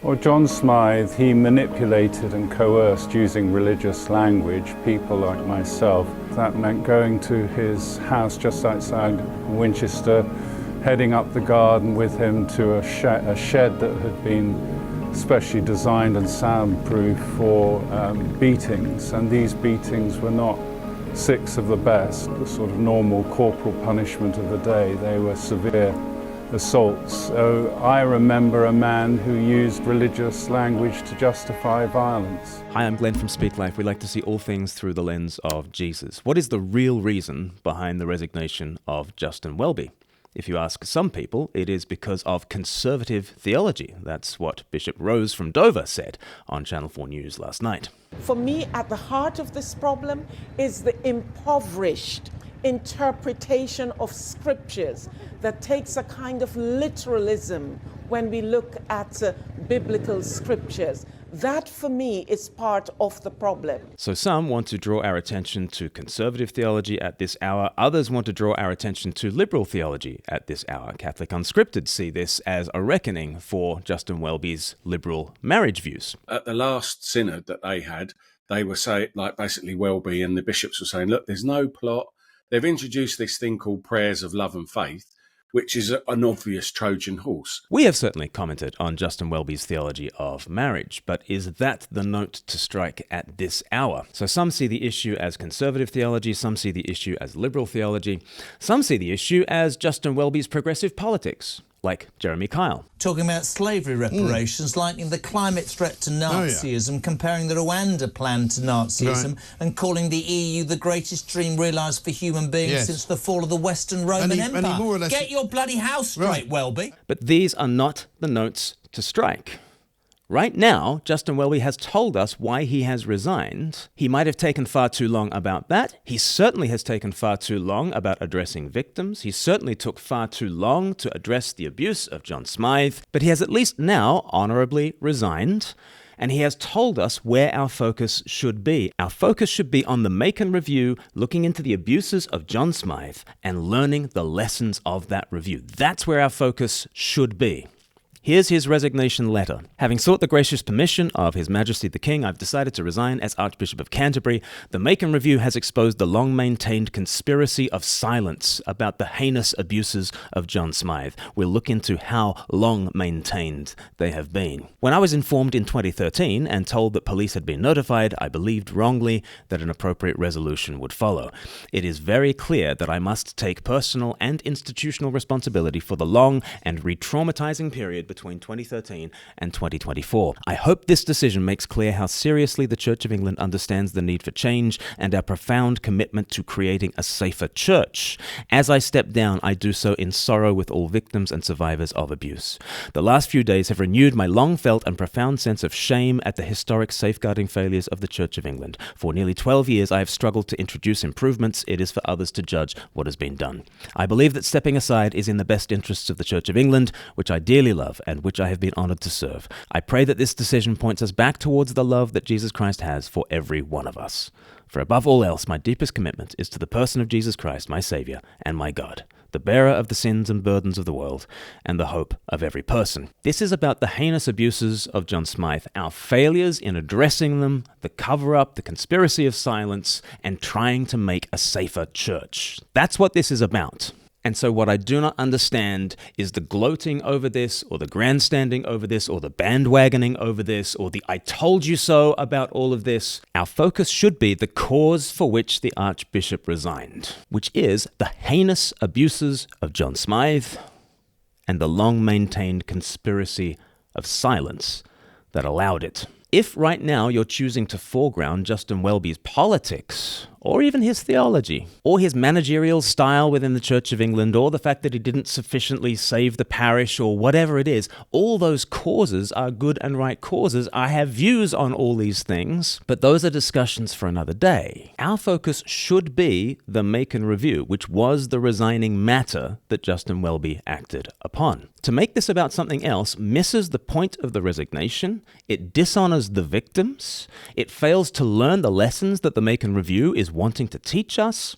Well, John Smythe, he manipulated and coerced using religious language people like myself. That meant going to his house just outside Winchester, heading up the garden with him to a shed that had been specially designed and soundproof for beatings. And these beatings were not six of the best, the sort of normal corporal punishment of the day. They were severe assaults. So I remember a man who used religious language to justify violence. Hi, I'm Glenn from Speak Life. We like to see all things through the lens of Jesus. What is the real reason behind the resignation of Justin Welby? If you ask some people, it is because of conservative theology. That's what Bishop Rose from Dover said on Channel 4 News last night. For me, at the heart of this problem is the impoverished interpretation of scriptures that takes a kind of literalism when we look at biblical scriptures. That, for me, is part of the problem. So some want to draw our attention to conservative theology at this hour. Others want to draw our attention to liberal theology at this hour. Catholic Unscripted see this as a reckoning for Justin Welby's liberal marriage views. At the last synod that they had, they were saying, like basically Welby and the bishops were saying, look, there's no plot. They've introduced this thing called prayers of love and faith, which is an obvious Trojan horse. We have certainly commented on Justin Welby's theology of marriage, but is that the note to strike at this hour? So some see the issue as conservative theology, some see the issue as liberal theology, some see the issue as Justin Welby's progressive politics, like Jeremy Kyle. Talking about slavery reparations, likening the climate threat to Nazism, comparing the Rwanda plan to Nazism, and calling the EU the greatest dream realised for human beings since the fall of the Western Roman Empire. Get your bloody house straight, Welby. But these are not the notes to strike. Right now, Justin Welby has told us why he has resigned. He might have taken far too long about that. He certainly has taken far too long about addressing victims. He certainly took far too long to address the abuse of John Smythe. But he has at least now honourably resigned. And he has told us where our focus should be. Our focus should be on the Makin review, looking into the abuses of John Smythe and learning the lessons of that review. That's where our focus should be. Here's his resignation letter. Having sought the gracious permission of His Majesty the King, I've decided to resign as Archbishop of Canterbury. The Makin Review has exposed the long-maintained conspiracy of silence about the heinous abuses of John Smythe. We'll look into how long-maintained they have been. When I was informed in 2013 and told that police had been notified, I believed wrongly that an appropriate resolution would follow. It is very clear that I must take personal and institutional responsibility for the long and re-traumatizing period between 2013 and 2024. I hope this decision makes clear how seriously the Church of England understands the need for change and our profound commitment to creating a safer church. As I step down, I do so in sorrow with all victims and survivors of abuse. The last few days have renewed my long-felt and profound sense of shame at the historic safeguarding failures of the Church of England. For nearly 12 years, I have struggled to introduce improvements. It is for others to judge what has been done. I believe that stepping aside is in the best interests of the Church of England, which I dearly love and which I have been honored to serve. I pray that this decision points us back towards the love that Jesus Christ has for every one of us. For above all else, my deepest commitment is to the person of Jesus Christ, my Saviour and my God, the bearer of the sins and burdens of the world, and the hope of every person. This is about the heinous abuses of John Smythe, our failures in addressing them, the cover-up, the conspiracy of silence, and trying to make a safer church. That's what this is about. And so what I do not understand is the gloating over this, or the grandstanding over this, or the bandwagoning over this, or the I told you so about all of this. Our focus should be the cause for which the Archbishop resigned, which is the heinous abuses of John Smythe and the long-maintained conspiracy of silence that allowed it. If right now you're choosing to foreground Justin Welby's politics, or even his theology, or his managerial style within the Church of England, or the fact that he didn't sufficiently save the parish, or whatever it is, all those causes are good and right causes. I have views on all these things, but those are discussions for another day. Our focus should be the Makin Review, which was the resigning matter that Justin Welby acted upon. To make this about something else misses the point of the resignation, it dishonors the victims, it fails to learn the lessons that the Makin Review is wanting to teach us,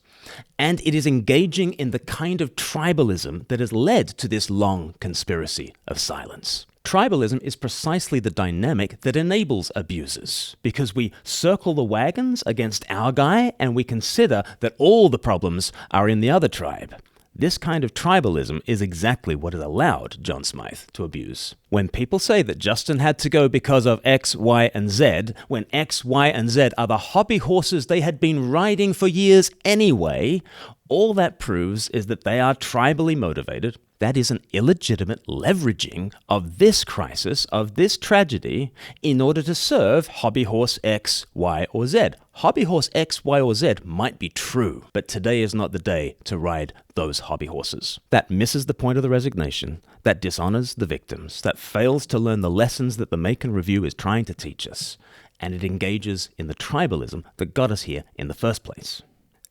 and it is engaging in the kind of tribalism that has led to this long conspiracy of silence. Tribalism is precisely the dynamic that enables abuses, because we circle the wagons against our guy and we consider that all the problems are in the other tribe. This kind of tribalism is exactly what has allowed John Smythe to abuse. When people say that Justin had to go because of X, Y, and Z, when X, Y, and Z are the hobby horses they had been riding for years anyway, all that proves is that they are tribally motivated. That is an illegitimate leveraging of this crisis, of this tragedy, in order to serve hobby horse X, Y, or Z. Hobby horse X, Y, or Z might be true, but today is not the day to ride those hobby horses. That misses the point of the resignation, that dishonors the victims, that fails to learn the lessons that the Makin Review is trying to teach us, and it engages in the tribalism that got us here in the first place.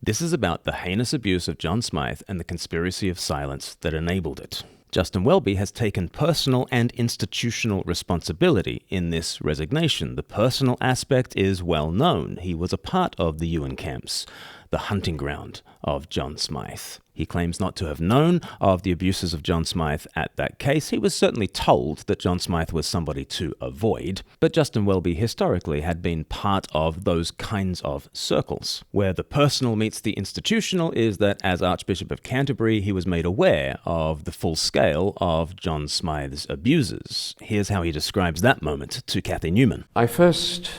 This is about the heinous abuse of John Smythe and the conspiracy of silence that enabled it. Justin Welby has taken personal and institutional responsibility in this resignation. The personal aspect is well known. He was a part of the UN camps, the hunting ground of John Smythe. He claims not to have known of the abuses of John Smythe at that case. He was certainly told that John Smythe was somebody to avoid, but Justin Welby historically had been part of those kinds of circles. Where the personal meets the institutional is that as Archbishop of Canterbury, he was made aware of the full scale of John Smythe's abuses. Here's how he describes that moment to Kathy Newman. I first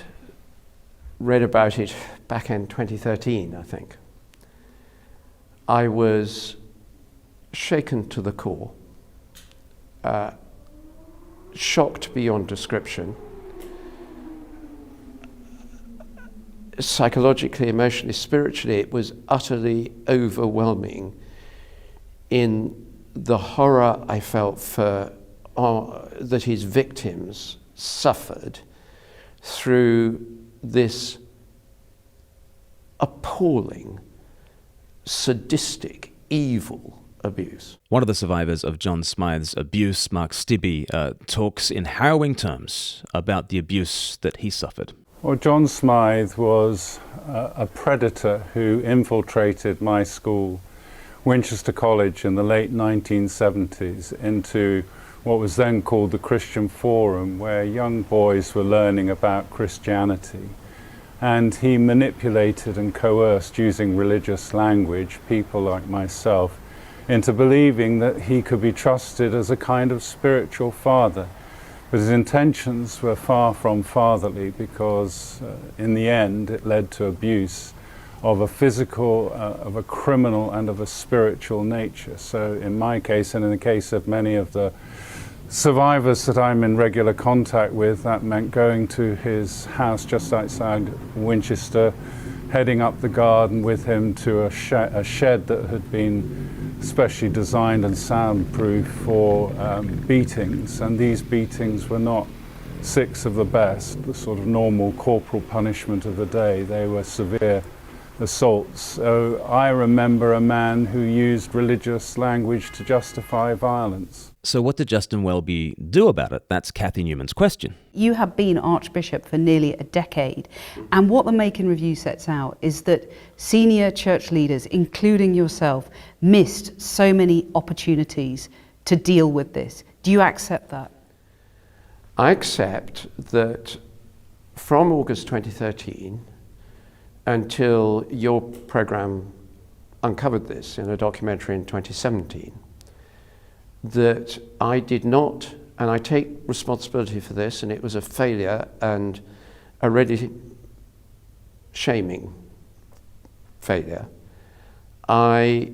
read about it back in 2013, I think. I was shaken to the core, shocked beyond description, psychologically, emotionally, spiritually. It was utterly overwhelming in the horror I felt for that his victims suffered through this appalling, sadistic, evil abuse. One of the survivors of John Smythe's abuse, Mark Stibbe, talks in harrowing terms about the abuse that he suffered. Well, John Smythe was a predator who infiltrated my school, Winchester College, in the late 1970s into what was then called the Christian Forum, where young boys were learning about Christianity. And he manipulated and coerced, using religious language, people like myself into believing that he could be trusted as a kind of spiritual father. But his intentions were far from fatherly, because in the end it led to abuse of a physical, of a criminal, and of a spiritual nature. So in my case, and in the case of many of the survivors that I'm in regular contact with, that meant going to his house just outside Winchester, heading up the garden with him to a shed that had been specially designed and soundproof for beatings. And these beatings were not six of the best, the sort of normal corporal punishment of the day. They were severe assaults. So I remember a man who used religious language to justify violence. So what did Justin Welby do about it? That's Kathy Newman's question. You have been Archbishop for nearly a decade, and what the Makin Review sets out is that senior church leaders, including yourself, missed so many opportunities to deal with this. Do you accept that? I accept that from August 2013 until your programme uncovered this in a documentary in 2017, that I did not, and I take responsibility for this, and it was a failure and a really shaming failure. I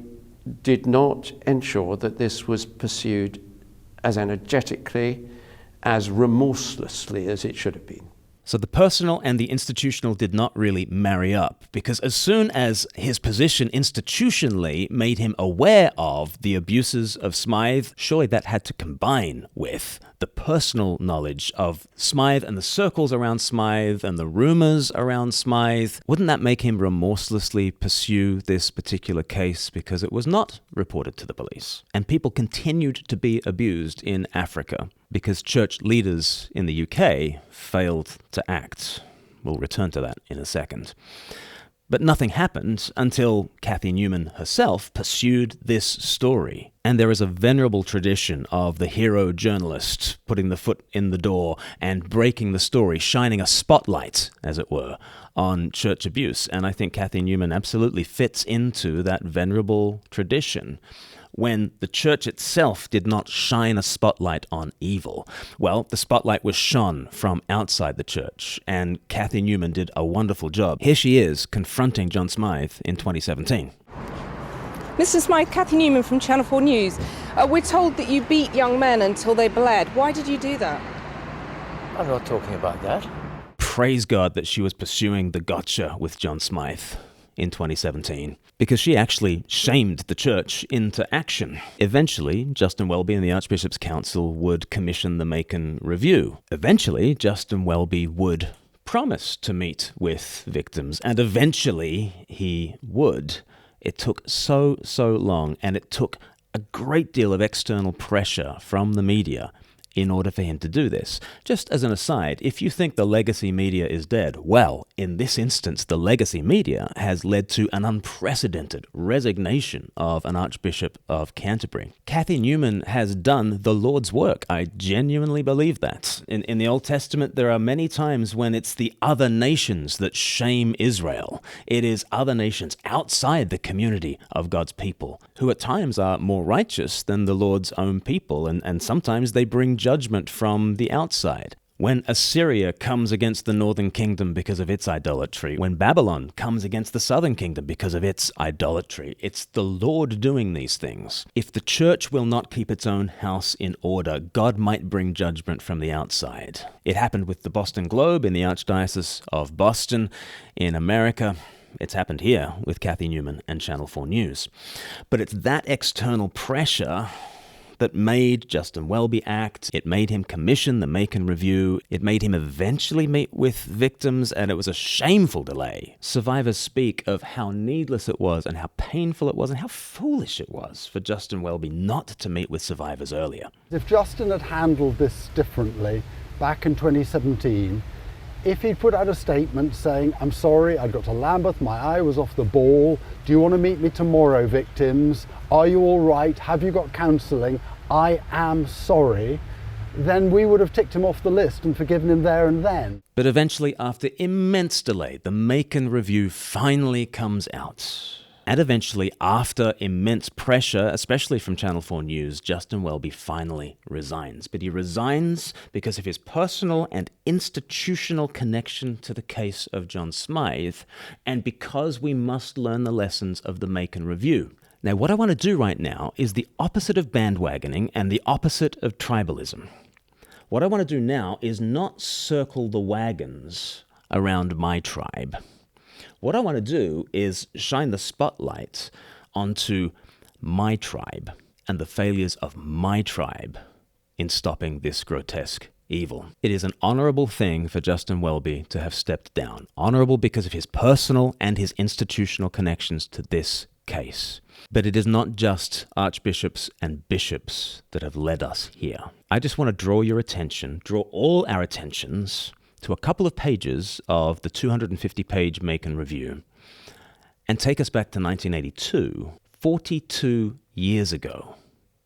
did not ensure that this was pursued as energetically, as remorselessly as it should have been. So the personal and the institutional did not really marry up, because as soon as his position institutionally made him aware of the abuses of Smythe, surely that had to combine with the personal knowledge of Smythe and the circles around Smythe and the rumors around Smythe. Wouldn't that make him remorselessly pursue this particular case, because it was not reported to the police? And people continued to be abused in Africa because church leaders in the UK failed to act. We'll return to that in a second. But nothing happened until Kathy Newman herself pursued this story. And there is a venerable tradition of the hero journalist putting the foot in the door and breaking the story, shining a spotlight, as it were, on church abuse. And I think Kathy Newman absolutely fits into that venerable tradition. When the church itself did not shine a spotlight on evil, well, the spotlight was shone from outside the church, and Kathy Newman did a wonderful job. Here she is confronting John Smythe in 2017. Mr. Smythe, Kathy Newman from Channel 4 News. We're told that you beat young men until they bled. Why did you do that? I'm not talking about that. Praise God that she was pursuing the gotcha with John Smythe in 2017, because she actually shamed the church into action. Eventually, Justin Welby and the Archbishop's Council would commission the Makin Review. Eventually, Justin Welby would promise to meet with victims, and eventually he would. It took so long, and it took a great deal of external pressure from the media in order for him to do this. Just as an aside, if you think the legacy media is dead, well, in this instance, the legacy media has led to an unprecedented resignation of an Archbishop of Canterbury. Kathy Newman has done the Lord's work. I genuinely believe that. In the Old Testament, there are many times when it's the other nations that shame Israel. It is other nations outside the community of God's people who at times are more righteous than the Lord's own people, and sometimes they bring judgment from the outside. When Assyria comes against the northern kingdom because of its idolatry, when Babylon comes against the southern kingdom because of its idolatry, it's the Lord doing these things. If the church will not keep its own house in order, God might bring judgment from the outside. It happened with the Boston Globe in the Archdiocese of Boston in America. It's happened here with Kathy Newman and Channel 4 News. But it's that external pressure that made Justin Welby act. It made him commission the Makin Review. It made him eventually meet with victims, and it was a shameful delay. Survivors speak of how needless it was and how painful it was and how foolish it was for Justin Welby not to meet with survivors earlier. If Justin had handled this differently back in 2017, if he'd put out a statement saying, I'm sorry, I got to Lambeth, my eye was off the ball, do you want to meet me tomorrow, victims? Are you all right? Have you got counselling? I am sorry. Then we would have ticked him off the list and forgiven him there and then. But eventually, after immense delay, the Makin Review finally comes out. And eventually, after immense pressure, especially from Channel 4 News, Justin Welby finally resigns. But he resigns because of his personal and institutional connection to the case of John Smythe, and because we must learn the lessons of the Makin Review. Now, what I want to do right now is the opposite of bandwagoning and the opposite of tribalism. What I want to do now is not circle the wagons around my tribe. What I want to do is shine the spotlight onto my tribe and the failures of my tribe in stopping this grotesque evil. It is an honorable thing for Justin Welby to have stepped down. Honorable because of his personal and his institutional connections to this case. But it is not just archbishops and bishops that have led us here. I just want to draw your attention, draw all our attentions to a couple of pages of the 250-page Makin Review and take us back to 1982, 42 years ago,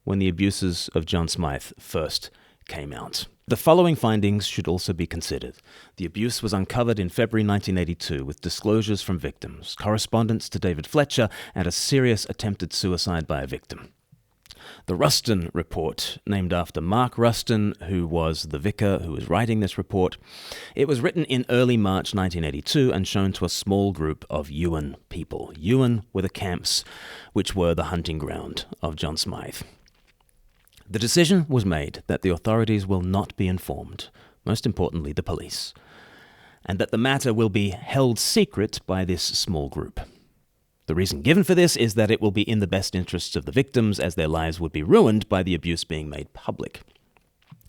when the abuses of John Smythe first came out. The following findings should also be considered. The abuse was uncovered in February 1982 with disclosures from victims, correspondence to David Fletcher, and a serious attempted suicide by a victim. The Ruston Report, named after Mark Ruston, who was the vicar who was writing this report. It was written in early March 1982 and shown to a small group of Yuin people. Yuin were the camps which were the hunting ground of John Smythe. The decision was made that the authorities will not be informed, most importantly the police, and that the matter will be held secret by this small group. The reason given for this is that it will be in the best interests of the victims, as their lives would be ruined by the abuse being made public.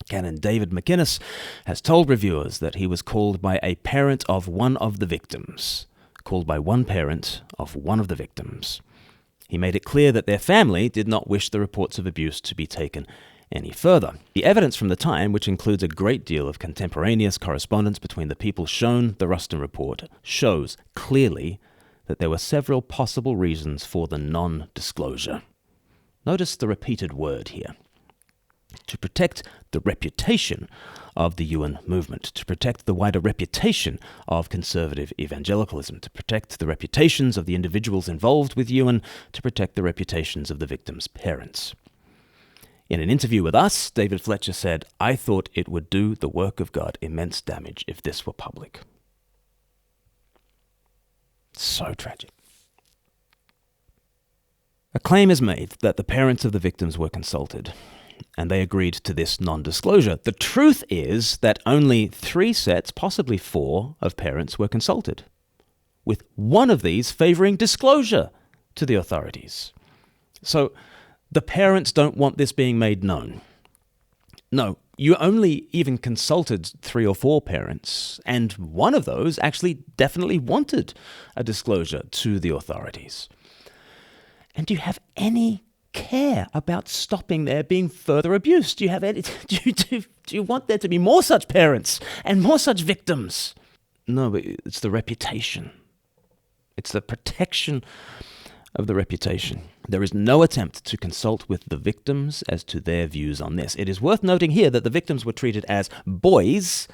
Canon David McInnes has told reviewers that he was called by a parent of one of the victims. Called by one parent of one of the victims. He made it clear that their family did not wish the reports of abuse to be taken any further. The evidence from the time, which includes a great deal of contemporaneous correspondence between the people shown the Ruston Report, shows clearly that there were several possible reasons for the non-disclosure. Notice the repeated word here. To protect the reputation of the Ewan movement, to protect the wider reputation of conservative evangelicalism, to protect the reputations of the individuals involved with Ewan, to protect the reputations of the victims' parents. In an interview with us, David Fletcher said, "I thought it would do the work of God immense damage if this were public." So tragic. A claim is made that the parents of the victims were consulted, and they agreed to this non-disclosure. The truth is that only 3 sets, possibly 4, of parents were consulted, with one of these favouring disclosure to the authorities. So the parents don't want this being made known. No, you only even consulted 3 or 4 parents, and one of those actually definitely wanted a disclosure to the authorities. And do you have any care about stopping there being further abuse? Do you have any? Do you want there to be more such parents and more such victims? No, but it's the reputation. It's the protection of the reputation. There is no attempt to consult with the victims as to their views on this. It is worth noting here that the victims were treated as boys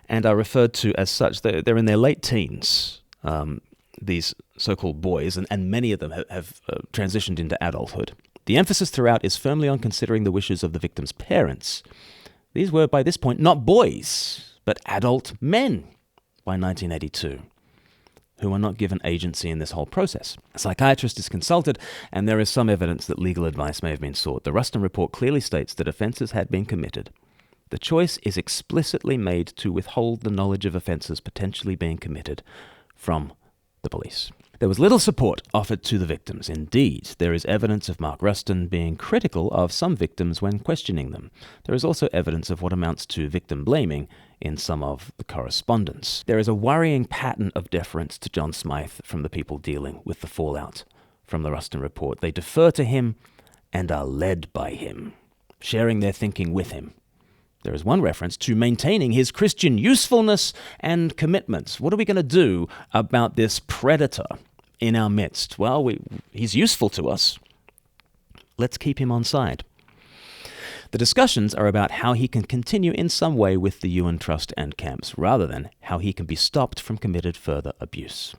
and are referred to as such. They're in their late teens, these so-called boys, and many of them have transitioned into adulthood. The emphasis throughout is firmly on considering the wishes of the victims' parents. These were, by this point, not boys, but adult men by 1982. Who are not given agency in this whole process. A psychiatrist is consulted, and there is some evidence that legal advice may have been sought. The Ruston report clearly states that offences had been committed. The choice is explicitly made to withhold the knowledge of offences potentially being committed from the police. There was little support offered to the victims. Indeed, there is evidence of Mark Ruston being critical of some victims when questioning them. There is also evidence of what amounts to victim blaming in some of the correspondence. There is a worrying pattern of deference to John Smythe from the people dealing with the fallout from the Ruston report. They defer to him and are led by him, sharing their thinking with him. There is one reference to maintaining his Christian usefulness and commitments. What are we going to do about this predator in our midst? Well, he's useful to us. Let's keep him on side. The discussions are about how he can continue in some way with the Ewan Trust and camps, rather than how he can be stopped from committed further abuse.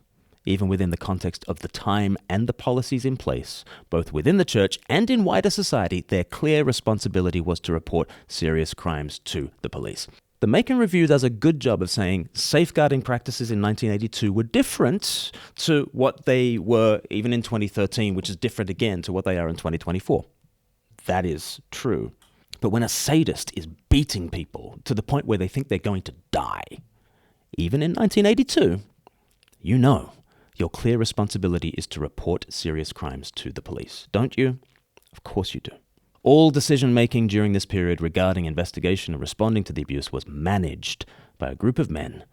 Even within the context of the time and the policies in place, both within the church and in wider society, their clear responsibility was to report serious crimes to the police. The Makin Review does a good job of saying safeguarding practices in 1982 were different to what they were even in 2013, which is different again to what they are in 2024. That is true. But when a sadist is beating people to the point where they think they're going to die, even in 1982, you know your clear responsibility is to report serious crimes to the police. Don't you? Of course you do. All decision-making during this period regarding investigation and responding to the abuse was managed by a group of men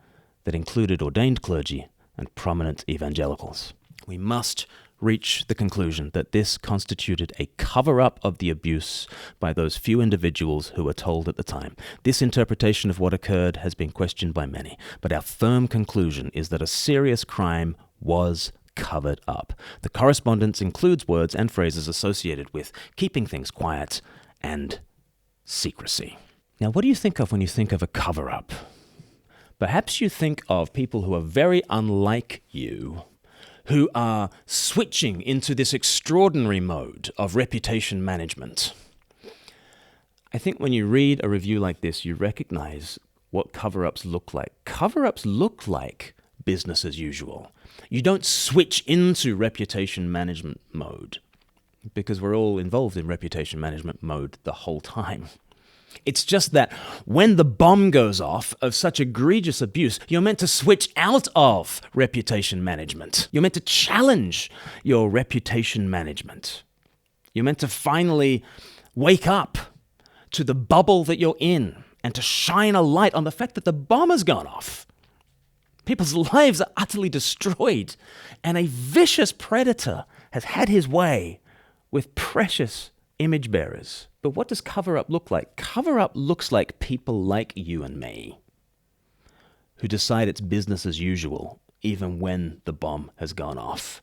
that included ordained clergy and prominent evangelicals. We must reach the conclusion that this constituted a cover-up of the abuse by those few individuals who were told at the time. This interpretation of what occurred has been questioned by many, but our firm conclusion is that a serious crime was covered up. The correspondence includes words and phrases associated with keeping things quiet and secrecy. Now, what do you think of when you think of a cover-up? Perhaps you think of people who are very unlike you, who are switching into this extraordinary mode of reputation management. I think when you read a review like this, you recognize what cover-ups look like. Cover-ups look like business as usual. You don't switch into reputation management mode, because we're all involved in reputation management mode the whole time. It's just that when the bomb goes off of such egregious abuse, you're meant to switch out of reputation management. You're meant to challenge your reputation management. You're meant to finally wake up to the bubble that you're in and to shine a light on the fact that the bomb has gone off. People's lives are utterly destroyed, and a vicious predator has had his way with precious image bearers. But what does cover-up look like? Cover-up looks like people like you and me, who decide it's business as usual, even when the bomb has gone off.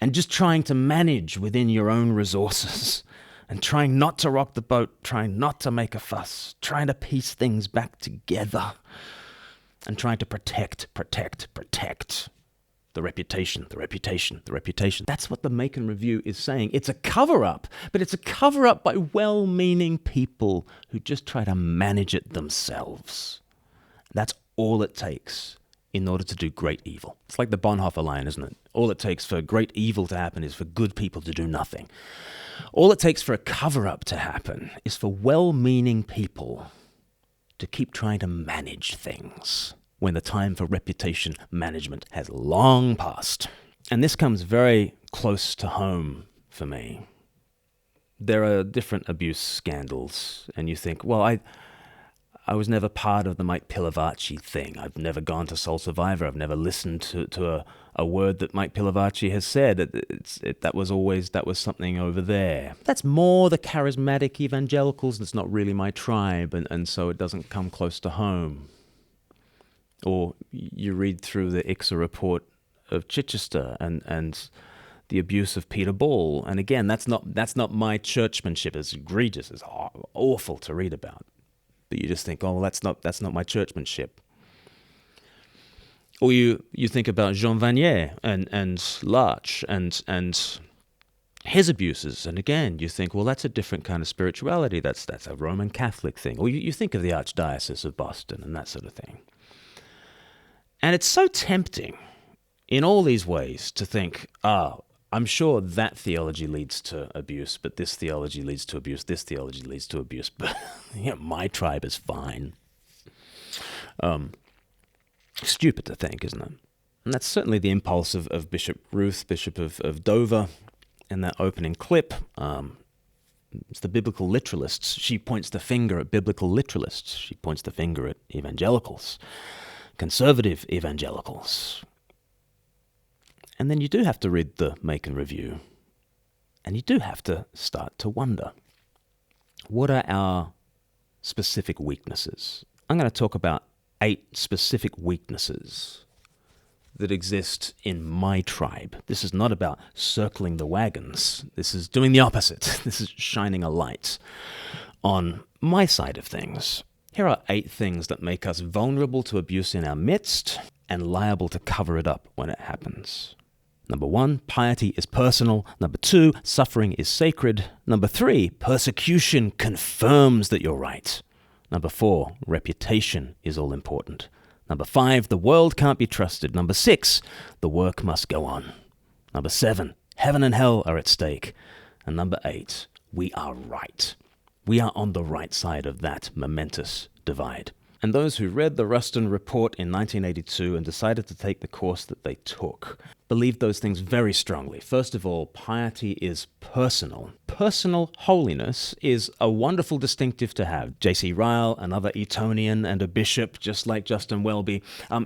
And just trying to manage within your own resources and trying not to rock the boat, trying not to make a fuss, trying to piece things back together and trying to protect the reputation. That's what the Makin Review is saying. It's a cover-up, but it's a cover-up by well-meaning people who just try to manage it themselves. That's all it takes in order to do great evil. It's like the Bonhoeffer line, isn't it? All it takes for great evil to happen is for good people to do nothing. All it takes for a cover-up to happen is for well-meaning people to keep trying to manage things when the time for reputation management has long passed. And this comes very close to home for me. There are different abuse scandals, and you think, well, I was never part of the Mike Pilavachi thing. I've never gone to Soul Survivor. I've never listened to a word that Mike Pilavachi has said. That was something over there. That's more the charismatic evangelicals, and it's not really my tribe, and so it doesn't come close to home. Or you read through the ICSA report of Chichester and the abuse of Peter Ball, and again, that's not my churchmanship. It's egregious. It's awful to read about. But you just think, oh, well, that's not my churchmanship. Or you think about Jean Vanier and Larch and his abuses, and again, you think, well, that's a different kind of spirituality. That's a Roman Catholic thing. Or you think of the Archdiocese of Boston and that sort of thing. And it's so tempting in all these ways to think, I'm sure that theology leads to abuse, but this theology leads to abuse, this theology leads to abuse, but my tribe is fine. Stupid to think, isn't it? And that's certainly the impulse of Bishop Ruth, Bishop of Dover, in that opening clip. It's the biblical literalists. She points the finger at biblical literalists. She points the finger at evangelicals, conservative evangelicals. And then you do have to read the Makin Review, and you do have to start to wonder, what are our specific weaknesses? I'm going to talk about 8 specific weaknesses that exist in my tribe. This is not about circling the wagons. This is doing the opposite. This is shining a light on my side of things. Here are 8 things that make us vulnerable to abuse in our midst and liable to cover it up when it happens. Number 1, piety is personal. Number 2, suffering is sacred. Number 3, persecution confirms that you're right. Number 4, reputation is all important. Number 5, the world can't be trusted. Number 6, the work must go on. Number 7, heaven and hell are at stake. And number 8, we are right. We are on the right side of that momentous divide. And those who read the Ruston Report in 1982 and decided to take the course that they took believed those things very strongly. First of all, piety is personal. Personal holiness is a wonderful distinctive to have. J.C. Ryle, another Etonian and a bishop, just like Justin Welby,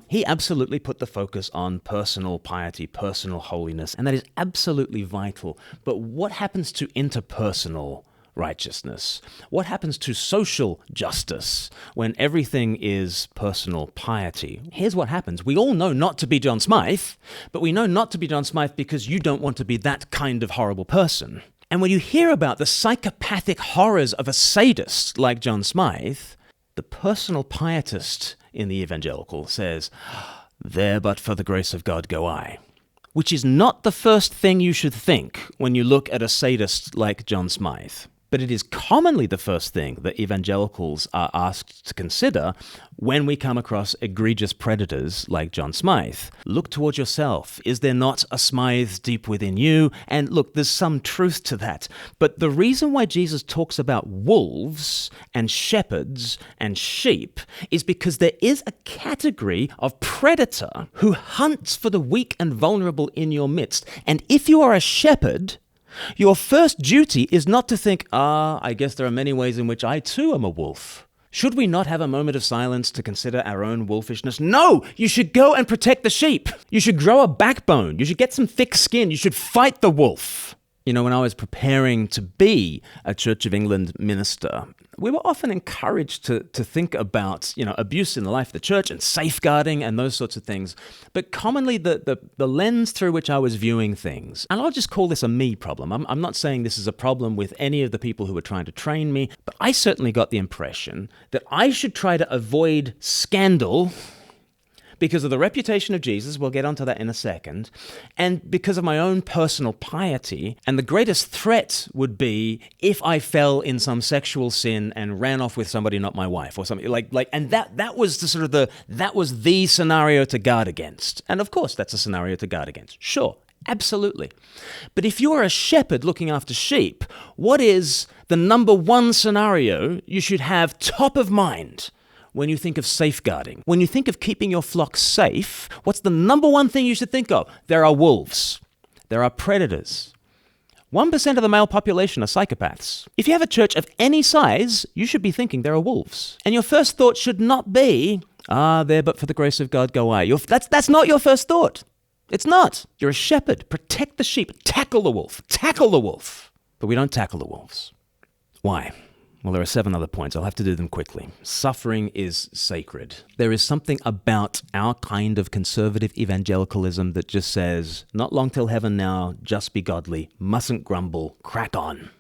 he absolutely put the focus on personal piety, personal holiness, and that is absolutely vital. But what happens to interpersonal righteousness? What happens to social justice when everything is personal piety? Here's what happens. We all know not to be John Smythe, but we know not to be John Smythe because you don't want to be that kind of horrible person. And when you hear about the psychopathic horrors of a sadist like John Smythe, the personal pietist in the evangelical says, "There but for the grace of God go I," which is not the first thing you should think when you look at a sadist like John Smythe. But it is commonly the first thing that evangelicals are asked to consider when we come across egregious predators like John Smythe. Look towards yourself. Is there not a Smythe deep within you? And look, there's some truth to that. But the reason why Jesus talks about wolves and shepherds and sheep is because there is a category of predator who hunts for the weak and vulnerable in your midst. And if you are a shepherd, your first duty is not to think, I guess there are many ways in which I too am a wolf. Should we not have a moment of silence to consider our own wolfishness? No! You should go and protect the sheep. You should grow a backbone. You should get some thick skin. You should fight the wolf. You know, when I was preparing to be a Church of England minister, we were often encouraged to think about, abuse in the life of the church and safeguarding and those sorts of things. But commonly the lens through which I was viewing things, and I'll just call this a me problem. I'm not saying this is a problem with any of the people who were trying to train me, but I certainly got the impression that I should try to avoid scandal because of the reputation of Jesus, we'll get onto that in a second, and because of my own personal piety. And the greatest threat would be if I fell in some sexual sin and ran off with somebody not my wife or something like and that was the scenario to guard against. And of course that's a scenario to guard against. Sure, absolutely. But if you're a shepherd looking after sheep, what is the number one scenario you should have top of mind when you think of safeguarding? When you think of keeping your flock safe, what's the number one thing you should think of? There are wolves. There are predators. 1% of the male population are psychopaths. If you have a church of any size, you should be thinking there are wolves. And your first thought should not be, there but for the grace of God go I. That's not your first thought. It's not. You're a shepherd. Protect the sheep. Tackle the wolf. Tackle the wolf. But we don't tackle the wolves. Why? Well, there are 7 other points. I'll have to do them quickly. Suffering is sacred. There is something about our kind of conservative evangelicalism that just says, not long till heaven now, just be godly, mustn't grumble, crack on.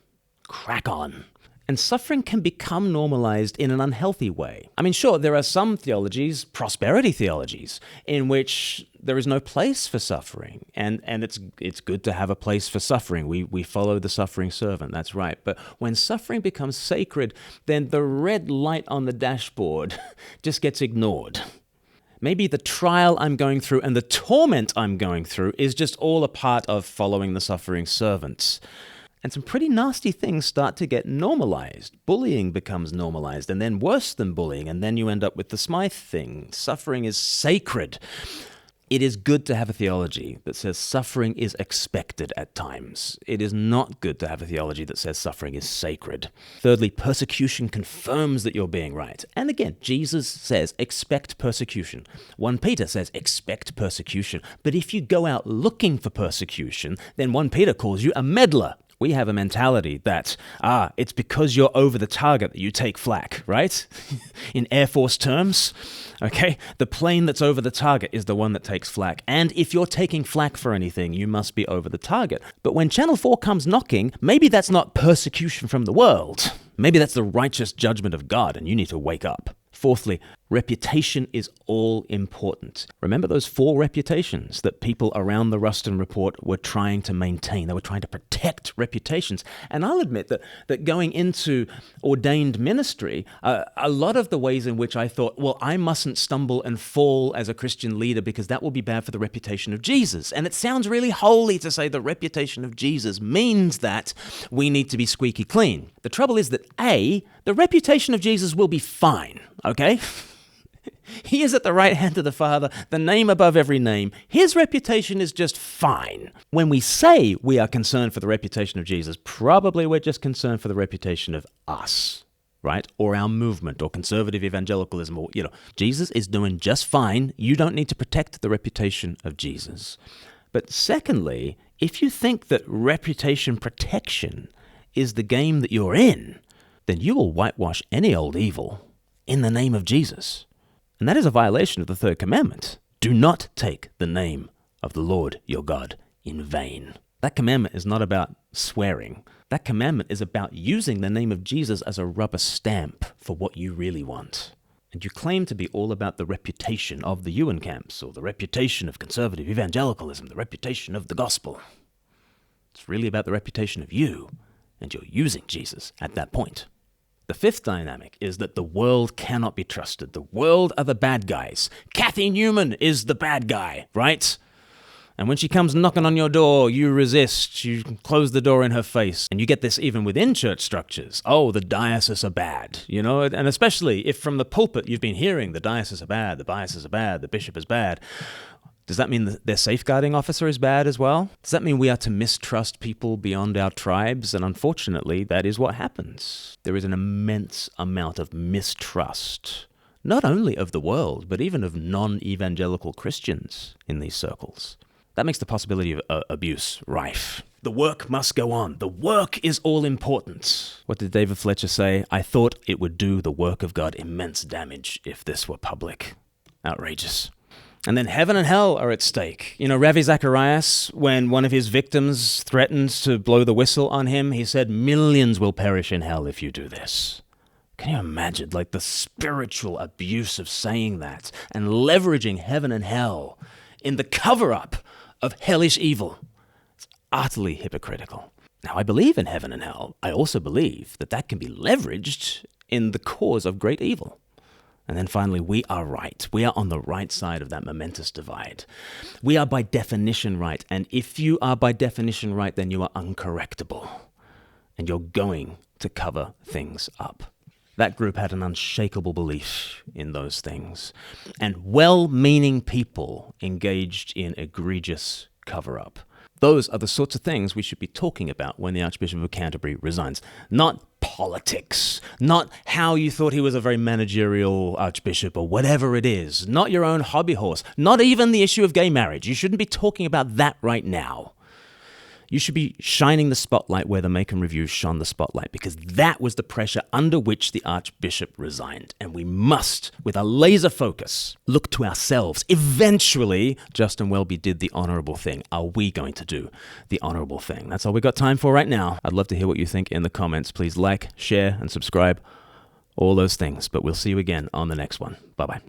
Crack on. And suffering can become normalized in an unhealthy way. I mean, sure, there are some theologies, prosperity theologies, in which there is no place for suffering. And it's good to have a place for suffering. We follow the suffering servant, that's right. But when suffering becomes sacred, then the red light on the dashboard just gets ignored. Maybe the trial I'm going through and the torment I'm going through is just all a part of following the suffering servant. And some pretty nasty things start to get normalized. Bullying becomes normalized, and then worse than bullying, and then you end up with the Smythe thing. Suffering is sacred. It is good to have a theology that says suffering is expected at times. It is not good to have a theology that says suffering is sacred. Thirdly, persecution confirms that you're being right. And again, Jesus says, expect persecution. 1 Peter says, expect persecution. But if you go out looking for persecution, then 1 Peter calls you a meddler. We have a mentality that, it's because you're over the target that you take flak, right? In Air Force terms, okay? The plane that's over the target is the one that takes flak. And if you're taking flak for anything, you must be over the target. But when Channel 4 comes knocking, maybe that's not persecution from the world. Maybe that's the righteous judgment of God, and you need to wake up. Fourthly, reputation is all important. Remember those 4 reputations that people around the Ruston Report were trying to maintain. They were trying to protect reputations. And I'll admit that going into ordained ministry, a lot of the ways in which I thought, well, I mustn't stumble and fall as a Christian leader because that will be bad for the reputation of Jesus. And it sounds really holy to say the reputation of Jesus means that we need to be squeaky clean. The trouble is that the reputation of Jesus will be fine, okay? He is at the right hand of the Father, the name above every name. His reputation is just fine. When we say we are concerned for the reputation of Jesus, probably we're just concerned for the reputation of us, right? Or our movement, or conservative evangelicalism, or, Jesus is doing just fine. You don't need to protect the reputation of Jesus. But secondly, if you think that reputation protection is the game that you're in, then you will whitewash any old evil in the name of Jesus. And that is a violation of the 3rd commandment. Do not take the name of the Lord your God in vain. That commandment is not about swearing. That commandment is about using the name of Jesus as a rubber stamp for what you really want. And you claim to be all about the reputation of the Ewan camps, or the reputation of conservative evangelicalism, the reputation of the gospel. It's really about the reputation of you, and you're using Jesus at that point. The 5th dynamic is that the world cannot be trusted. The world are the bad guys. Kathy Newman is the bad guy, right? And when she comes knocking on your door, you resist. You close the door in her face. And you get this even within church structures. Oh, the diocese are bad, And especially if from the pulpit you've been hearing the diocese are bad, the diocese are bad, the bishop is bad. Does that mean their safeguarding officer is bad as well? Does that mean we are to mistrust people beyond our tribes? And unfortunately, that is what happens. There is an immense amount of mistrust, not only of the world, but even of non-evangelical Christians in these circles. That makes the possibility of abuse rife. The work must go on. The work is all important. What did David Fletcher say? I thought it would do the work of God immense damage if this were public. Outrageous. And then heaven and hell are at stake. You know, Ravi Zacharias, when one of his victims threatened to blow the whistle on him, he said, millions will perish in hell if you do this. Can you imagine, like, the spiritual abuse of saying that and leveraging heaven and hell in the cover-up of hellish evil? It's utterly hypocritical. Now, I believe in heaven and hell. I also believe that that can be leveraged in the cause of great evil. And then finally, we are right. We are on the right side of that momentous divide. We are by definition right. And if you are by definition right, then you are uncorrectable. And you're going to cover things up. That group had an unshakable belief in those things. And well-meaning people engaged in egregious cover-up. Those are the sorts of things we should be talking about when the Archbishop of Canterbury resigns. Not politics, not how you thought he was a very managerial archbishop or whatever it is, not your own hobby horse, not even the issue of gay marriage. You shouldn't be talking about that right now. You should be shining the spotlight where the Makin Review shone the spotlight, because that was the pressure under which the Archbishop resigned. And we must, with a laser focus, look to ourselves. Eventually, Justin Welby did the honourable thing. Are we going to do the honourable thing? That's all we've got time for right now. I'd love to hear what you think in the comments. Please like, share, and subscribe. All those things. But we'll see you again on the next one. Bye-bye.